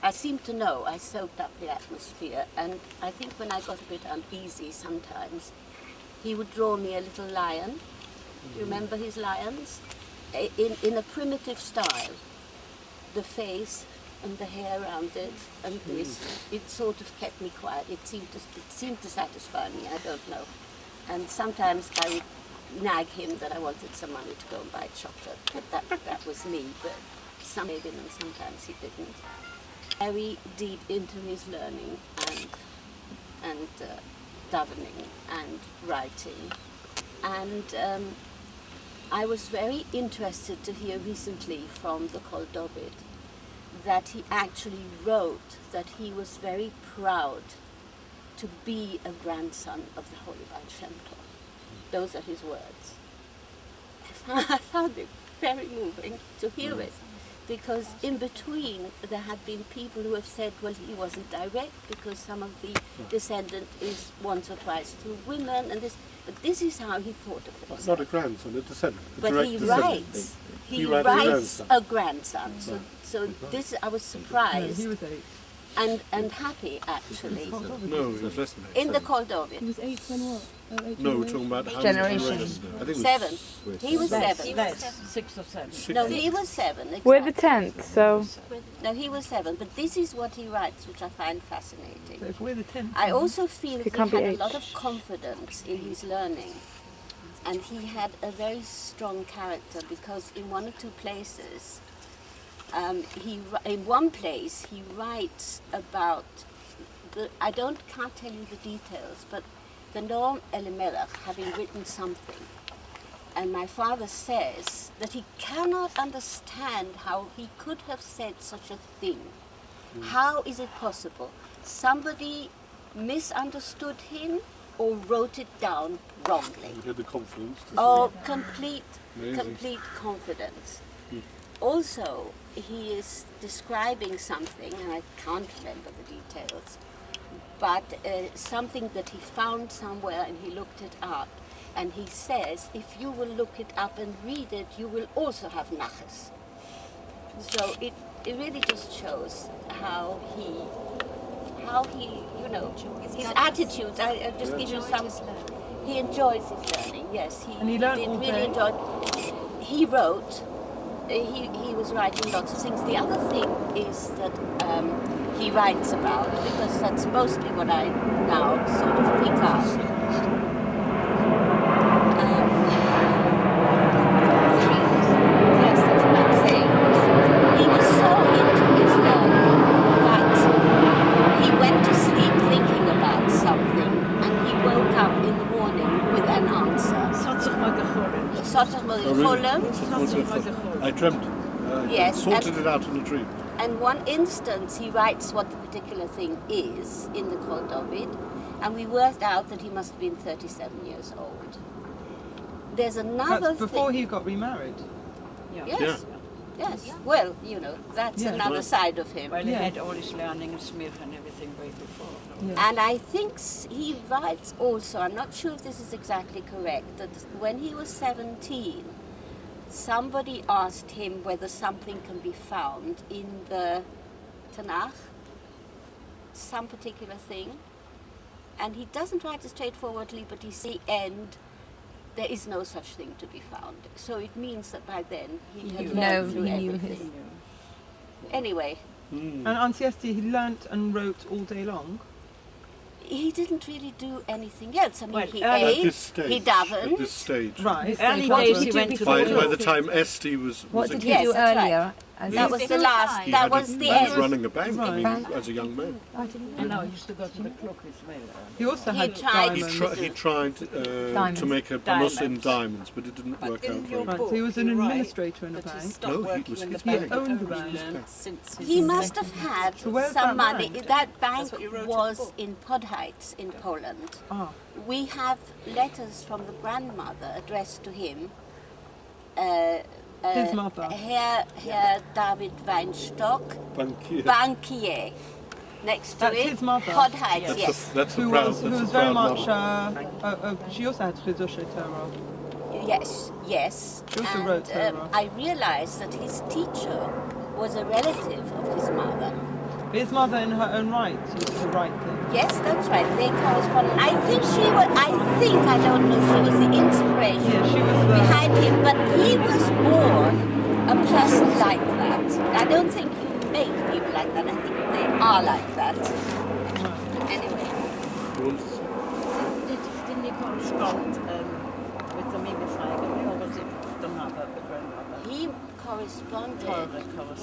I seemed to know, I soaked up the atmosphere, and I think when I got a bit uneasy sometimes, he would draw me a little lion. Do you remember his lions? In a primitive style. The face and the hair around it, and this, it sort of kept me quiet. It seemed to satisfy me, I don't know. And sometimes I would nag him that I wanted some money to go and buy chocolate, but that was me, but some made him and sometimes he didn't. Very deep into his learning and davening and writing. And I was very interested to hear recently from the Kol David that he actually wrote that he was very proud to be a grandson of the Holy Baal Shem Tov. Those are his words. I found it very moving to hear it. Because in between there had been people who have said, well, he wasn't direct because some of the descendant is once or twice through women, and this. But this is how he thought of it. Not a grandson, a descendant. But he writes. he writes a grandson. So this, I was surprised. He was 8. And happy, actually. No, he was less than 8. In the Koldovid. He was 8 when what? No, we're talking about how generations. I think it was 7. He was 7. Less, 6 or 7. No, he was 7. Exactly. We're the 10th, so... No, he was 7. But this is what he writes, which I find fascinating. So if we're the 10th. I also feel he can't had be a 8. lot of confidence in his learning. And he had a very strong character because in one or two places, in one place he writes about, I can't tell you the details, but the Noam Elimelech having written something. And my father says that he cannot understand how he could have said such a thing. How is it possible? Somebody misunderstood him or wrote it down wrongly. He had the confidence. Oh, complete confidence. Also, he is describing something, and I can't remember the details, but something that he found somewhere and he looked it up. And he says, if you will look it up and read it, you will also have naches. So it really just shows how he, his attitude. I just give you some. He enjoys his learning. Yes, And he learned all really day. enjoyed. He wrote. He was writing lots of things. The other thing is that he writes about, because that's mostly what I now sort of pick up. Yes, that's what I'm saying. He was so into his learning that he went to sleep thinking about something, and he woke up in the morning with an answer. I dreamt. Yes, I sorted it out in a dream. And one instance, he writes what the particular thing is in the Koldovid, and we worked out that he must have been 37 years old. There's another That's before thing. he got remarried. Yes. Yes. Well, that's another side of him. Well, he had all his learning and Smith and everything way before. And I think he writes also, I'm not sure if this is exactly correct, that when he was 17, somebody asked him whether something can be found in the Tanakh, some particular thing, and he doesn't write it straightforwardly, but he says, end, there is no such thing to be found. So it means that by then he had learned through everything. Anyway. And Auntie Este, he learnt and wrote all day long? He didn't really do anything else. I mean, he at ate, this stage, he davened. At this stage. Right. Early days he went to By the time Este was What a did kid, he do earlier? That was the last, he that had was the he was end. running a bank, I mean, as a young man. And now he used to go to the clock as well. He also He had tried diamonds. He tried to make a bonus in diamonds, but it didn't work out very well. Right, so he was an administrator in a bank. No, he was his He bank. owned the bank. He must have had So where's some that money. bank? That bank was in Podheiz in Poland. Ah. We have letters from the grandmother addressed to him. His mother. Herr David Weinstock, Bankier. bankier. Next to That's it, his mother. Podheiz, yes. That's the Who proud. was That's the very proud much, mother. she also had Friedrich Terror. Yes, yes. She also And wrote Torah. I realized that his teacher was a relative of his mother. His mother, in her own right, used to write things. Yes, that's right. They corresponded. I think I don't know, she was the inspiration Yeah, she was the... behind him, but he was born a person like that. I don't think you make people like that. I think they are like that. Anyway. Didn't he correspond with the Mimefeigen, or was it the mother, the grandmother? He corresponded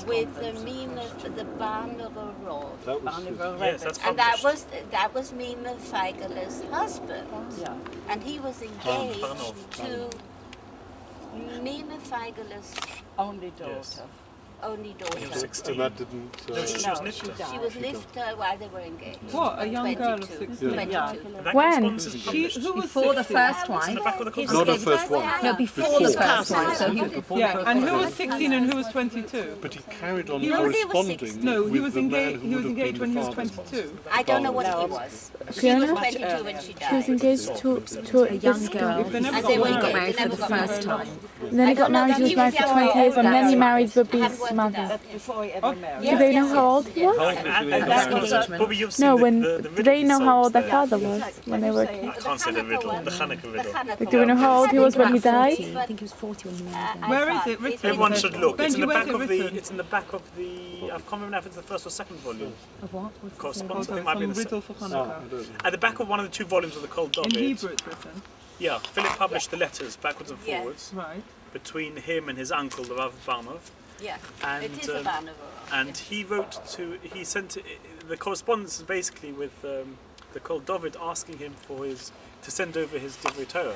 with the Mime, the Barneveld Road. Yes, that's And that was Mime Feigeler's husband. Yeah. And he was engaged to Mime Feigeler's only daughter. only daughter. He was 16. And that didn't... No, she was nifter. She was nifter while they were engaged. What, a young girl of 22. 16? Yeah. When? Who was Before the 16? first wife. Not the first one. No, before the first wife. So he, Yeah, and who was 16 and who was 22? But he carried on He was- corresponding No, he with was the man engaged. who He was would have engaged been when he the was father's 22. I don't know what he was. She Fiona? was 22 when she died. she was engaged to a young girl. If they never And got they were He got married. married for the Never got first married. time. And then he got married, he was married for 20 years, and then he married Bobby's mother. Before he ever married. Do they know how old he was? Bobby, you've seen No, the when riddle do they know how old their solved father was when they were I kids? can't say the riddle, the Hanukkah riddle. Like, do we know how old he was when he died? I think he was 40 when he married her. Where is it written? Everyone should look. It's in the Benji, back where's of it the. written? It's in the back of the. I can't remember if it's the first or second volume. Of what? Correspondence. I think it Some might be the riddle for Hanukkah. at the back of one of the two volumes of the Kol In David. Hebrew it's written. Yeah, Philip published the letters backwards and Yeah. forwards Right. between him and his uncle, the Rav Barnov. Yeah, And, it is a Barnabas. And he wrote to. He sent the correspondence is basically with the Kol David asking him for his to send over his Divrei Torah.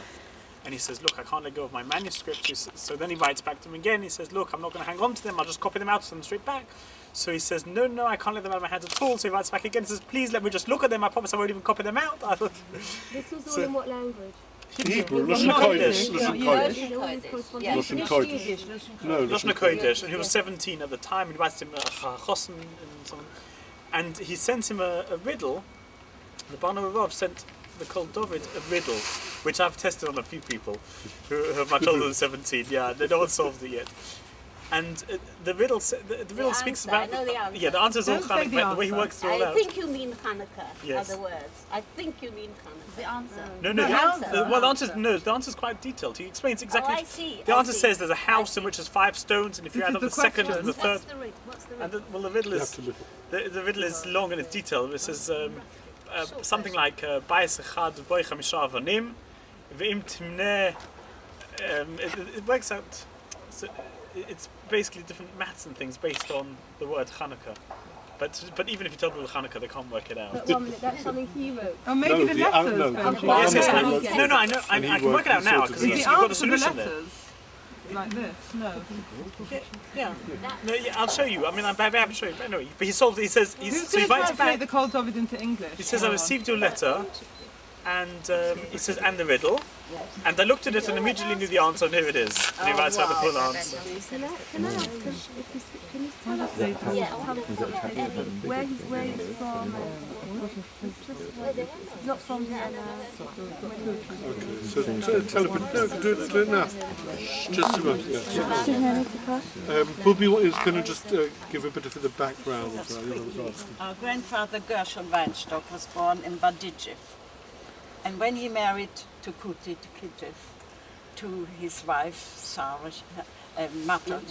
And he says, look, I can't let go of my manuscripts. So then he writes back to him again. He says, look, I'm not going to hang on to them. I'll just copy them out, send them straight back. So he says, no, I can't let them out of my hands at all. So he writes back again. He says, please let me just look at them. I promise I won't even copy them out. This was all in what language? Hebrew, Lashon Kodesh. Lashon Kodesh. Yeah. Lashon Kodesh. No, Lashon Kodesh. And he was 17 at the time. And he writes him a Chosen and so on. And he sent him a riddle. The Barnabas Rav sent the Kol David a riddle, which I've tested on a few people who are much older than 17. Yeah, no one solved it yet. And the riddle, the riddle speaks answer, about. I know the answer. Yeah, the answer is all Don't say Hanukkah, the but the way he answer. works it all I out. think you mean Hanukkah, Yes. are the words. I think you mean Hanukkah. The answer. No, The answer. well, the answer no. The answer is quite detailed. He explains exactly. I see, The I answer see. says there's a house in which has 5 stones, and if you This add is up the the second and the question. third, and the riddle is the riddle is long and it's detailed. It says something like Bayis Echad Boi Chamisha Avanim, Ve'im Timneh. It works out. So it's basically different maths and things based on the word Hanukkah. But even if you tell people Hanukkah, they can't work it out. But 1 minute, that's something he wrote. Oh, maybe the letters. Benji. Yes, I know. I can work it out now because Is you've the got the answer the solution there. letters? Like this? No. Yeah. No, yeah, I'll show you. I mean, I'm happy to show you. But anyway, but he solved it. He says, Who's so he going to writes back. translate the Kol David into English? He says, I received your letter, and he says, and the riddle. And I looked at it and immediately knew the answer, and here it is. And he writes out the full answer. Can I ask him if he's, can you tell us where he's from? He's not from Vienna. So tell a bit, no, do it now. Just a moment, yes. Bobby is going to just give a bit of the background. Our grandfather Gershon Weinstock was born in Badijev. And when he married to Kittiv, to his wife, Sara Mata,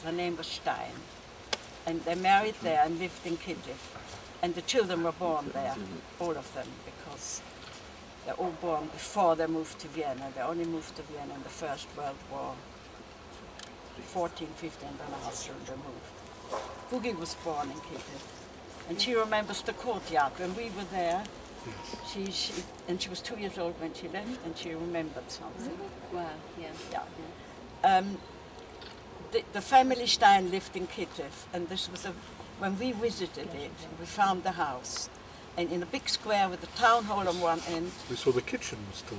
her name was Stein. And they married there and lived in Kittiv. And the children were born there, all of them, because they're all born before they moved to Vienna. They only moved to Vienna in the First World War, 14, 15, and then after they moved. Boogie was born in Kittiv. And she remembers the courtyard. When we were there, she was 2 years old when she left, and she remembered something. Wow, yeah. Yeah. The family Stein lived in Kittiv, and this was when we visited it, we found the house. And in a big square with a town hall on one end. We saw the kitchen still.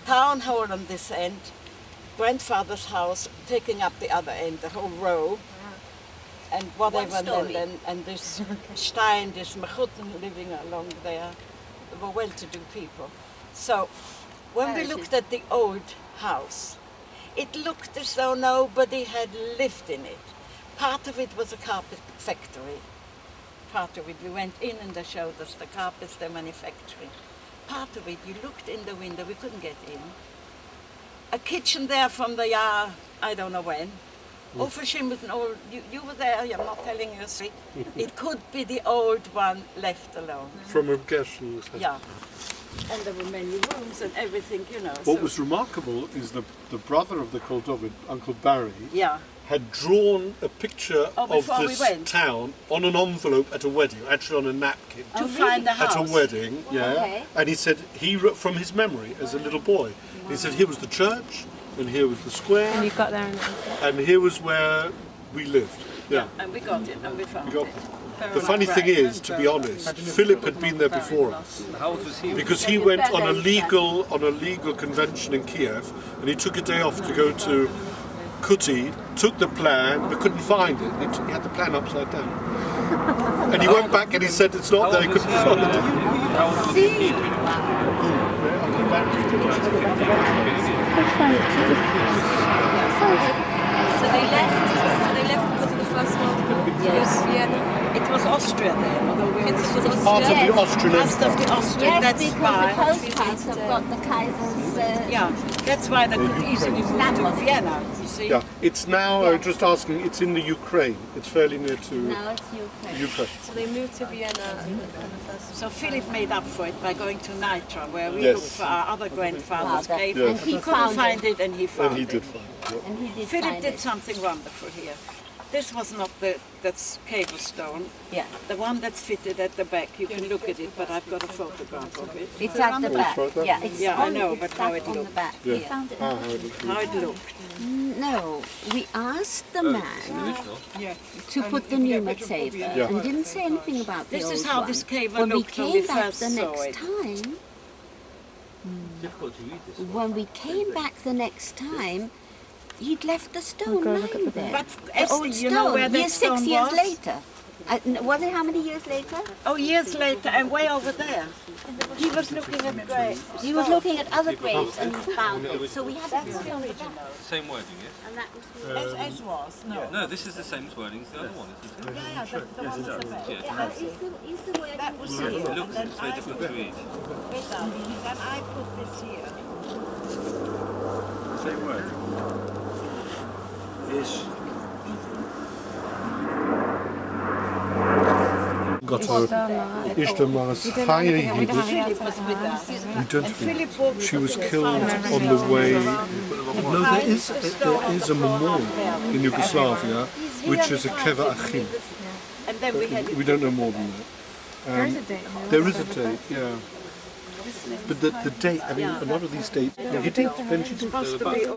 Town hall on this end, grandfather's house taking up the other end, the whole row. And whatever, and this Stein, this Mechutten living along there, they were well-to-do people. So when we looked at the old house, it looked as though nobody had lived in it. Part of it was a carpet factory. Part of it, we went in and they showed us the carpets they're manufacturing. Part of it, you looked in the window, we couldn't get in. A kitchen there from the year, I don't know when. You were there, I'm not telling you a secret. It could be the old one left alone. From a Gershon. Yeah. And there were many rooms and everything, you know. What was remarkable is the brother of the Kol David, Uncle Barry, yeah, had drawn a picture of this town on an envelope at a wedding, actually on a napkin. To find the house. At a wedding, yeah. Okay. And he said, he wrote from his memory as a little boy, he said here was the church, and here was the square. And you got there and here was where we lived. Yeah. And we got it, and we found it. The funny thing is, to be honest, Philip had been there before us. How old was he? Because he went on a legal convention in Kiev, and he took a day off to go to Kuti, took the plan, but couldn't find it. He had the plan upside down. And he went back and he said it's not there, he couldn't find it. So they left because of the First World War? Yes. Vienna? It was Austria then, although it was part of the Austrian Part of the Austrian, Yes, that's because why. the postcards have got the Kaiser's... Yeah, that's why they could easily move to Vienna, you see. Yeah, it's now, just asking, it's in the Ukraine. It's fairly near to No, it's Ukraine. So they moved to Vienna for the first. So Philip made up for it by going to Nitra, where we Yes. looked for our other grandfather's Father. cave. Yes. And he couldn't found find it. it, and he found And he it. did find it. Yeah. And he did Philip find did it. something wonderful here. This was not that's cable stone. Yeah. The one that's fitted at the back, you can look at it, but I've got a photograph of it. It's at the back. right there? Yeah, it's Yeah, I on- know, it's but how back it on the looked. back. Yeah. Here. How it looked. How it looked. No, we asked the man Yeah. to put the new Matseva Yeah. and didn't say anything about the This old is how one. this cave When we looked when we came back first the saw next it. time, Difficult to read this one. when we came back the next time, he'd left the stone lying there. But The Esther, old you know where stone. that Years, stone 6 years was? later. Was it how many years later? Oh, years later, and way over there. He was looking at graves. He was looking at other graves and he found it. So we had to put it on the back. The same wording, yes? And that was the As was, no. No, this is the same wording as the other one, isn't it? Yeah, the one at the back. Yeah. That is the word. That was It here. looks, it's very difficult to read. Then I put this here. Same word. Ish. Got her Ishtamar's higher Philip was with us. We don't think she was killed on the way. No, there is a memorial in Yugoslavia, which is a Keva Achim. And then we had We don't know more than that. There is a date. There is a date, yeah. But the date, I mean, a lot of these dates, you date, then she did. supposed to be.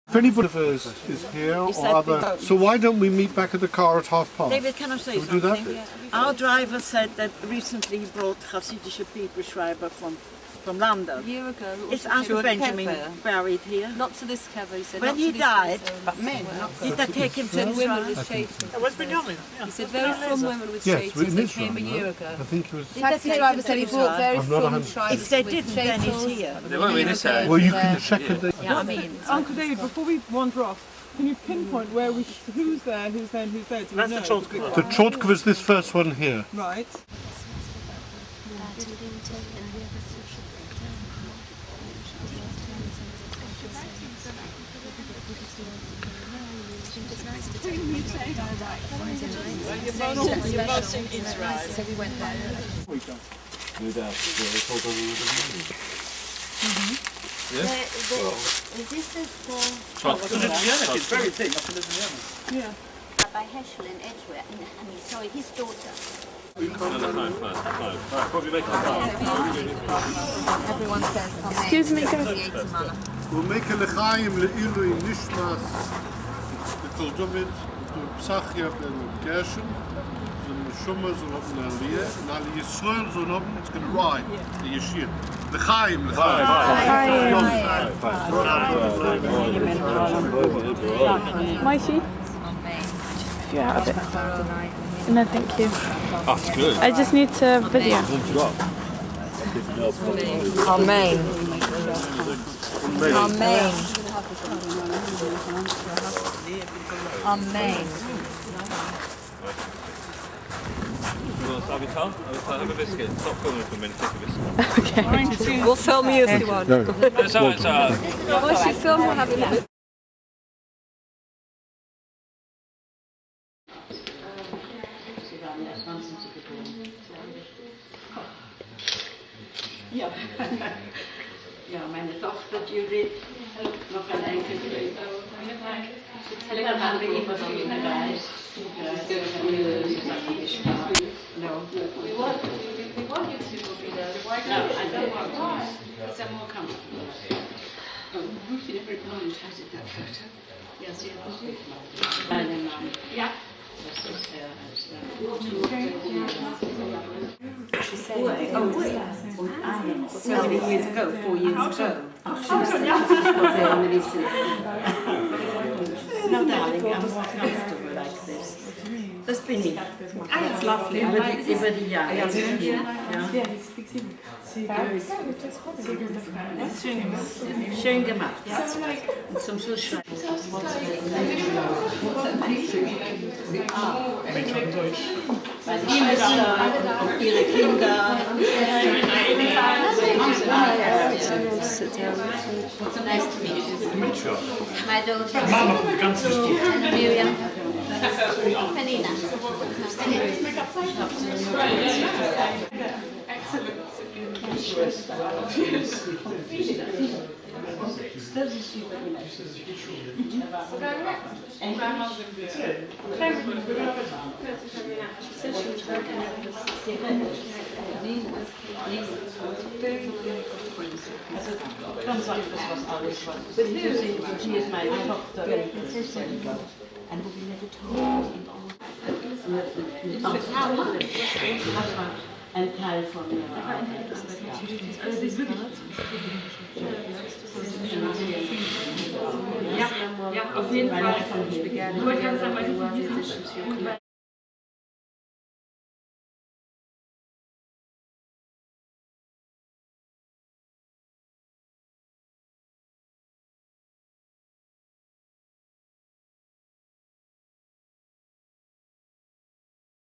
If anybody of us is here or other, so why don't we meet back at the car at 5:30? David, can I say Can we do that? something? Our driver said that recently he brought Hasidische people schreiber from London. A year ago. Is Uncle Benjamin buried here? Not to this cover, he said. When not he to this died, place, did they take him to the women with shrine? shades. Where's Benjamin? He said very from women with Yes, shades in that Israel, came a no? year ago. I think it was. Taxi driver said he brought very I'm not from 100%. tribes If they with didn't, then he's shades. here. They won't be this area. Well, you can check it. Yeah, I mean. Uncle David, before we wander off, can you pinpoint where we, who's there, who's there, and who's there? Do we That's the know? Cholkova. The Chotkova is this first one here. Right. You're both in Israel. So we went there. This is the... It's very thick. Yeah. By Heschel in Edgware. I mean, sorry, his daughter. Probably make it Everyone says, Excuse me, guys. We'll make a lechaim le'ilu nishmas the Koldovit, the Psachia ben Gershon, the Neshama zon oben Aliyah, and Ali Yisrael zon oben, it's going to ride, the Yeshir. Lechaim, lechaim. Mikey? You're out of it. No, thank you. That's good. I just need to video. Amen. Amen. Amen. Have a biscuit. Stop filming for a minute. Take a biscuit. Okay. We'll film you if you want. It's alright, it's alright. Once you film, we'll have a bit. Ja. Ja, meine Tochter Judith, noch ein Enkelkind. Länger haben wir immer viel gereist. No. We want you to be there. Why No, don't I you? don't want to. Because I'm more comfortable. Oh, Ruthie never acknowledged. Has it that photo? Yes, yes. And Yeah. She said, so many years ago, 4 years ago. No, darling, I'm more comfortable like this. The spinning. It's lovely. Everybody young. Ja, schön gemacht. Und zum Schluss schreiben. Die Mütter und ihre Kinder. Nice to meet you. My daughter. Miriam. Penina. And grandma's in good. She said she was working at this. Also, ganz was alles was. She is my Tochter. And we never told him. Das war ein Teil von ihrer Arbeit. Ja, auf jeden Fall. Ich würde gerne sagen, weil die